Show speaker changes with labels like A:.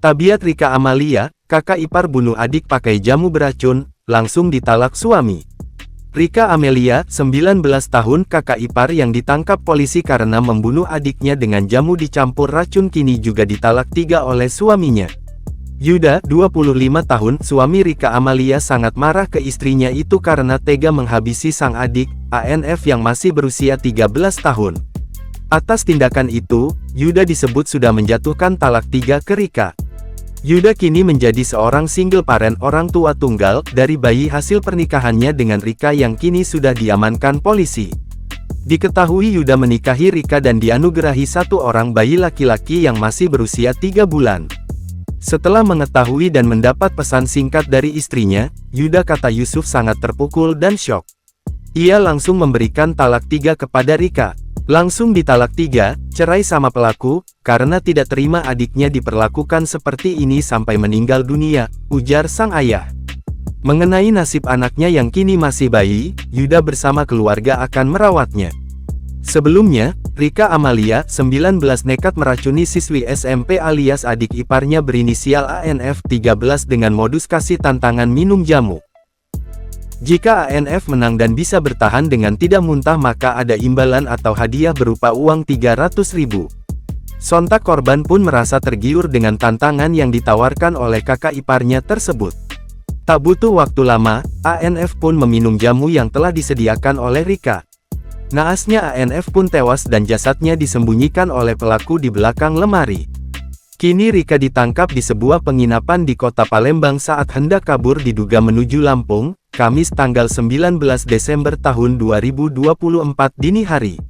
A: Tabiat Rika Amalia, kakak ipar bunuh adik pakai jamu beracun, langsung ditalak suami. Rika Amelia, 19 tahun, kakak ipar yang ditangkap polisi karena membunuh adiknya dengan jamu dicampur racun kini juga ditalak 3 oleh suaminya. Yuda, 25 tahun, suami Rika Amalia sangat marah ke istrinya itu karena tega menghabisi sang adik, ANF yang masih berusia 13 tahun. Atas tindakan itu, Yuda disebut sudah menjatuhkan talak 3 ke Rika. Yuda kini menjadi seorang single parent orang tua tunggal dari bayi hasil pernikahannya dengan Rika yang kini sudah diamankan polisi. Diketahui Yuda menikahi Rika dan dianugerahi 1 orang bayi laki-laki yang masih berusia 3 bulan. Setelah mengetahui dan mendapat pesan singkat dari istrinya, Yuda kata Yusuf sangat terpukul dan syok. Ia langsung memberikan talak 3 kepada Rika. Langsung ditalak 3, cerai sama pelaku, karena tidak terima adiknya diperlakukan seperti ini sampai meninggal dunia, ujar sang ayah. Mengenai nasib anaknya yang kini masih bayi, Yuda bersama keluarga akan merawatnya. Sebelumnya, Rika Amalia, 19 nekat meracuni siswi SMP alias adik iparnya berinisial ANF 13 dengan modus kasih tantangan minum jamu. Jika ANF menang dan bisa bertahan dengan tidak muntah maka ada imbalan atau hadiah berupa uang 300.000. Sontak korban pun merasa tergiur dengan tantangan yang ditawarkan oleh kakak iparnya tersebut. Tak butuh waktu lama, ANF pun meminum jamu yang telah disediakan oleh Rika. Naasnya ANF pun tewas dan jasadnya disembunyikan oleh pelaku di belakang lemari. Kini Rika ditangkap di sebuah penginapan di kota Palembang saat hendak kabur diduga menuju Lampung, Kamis tanggal 19 Desember tahun 2024 dini hari.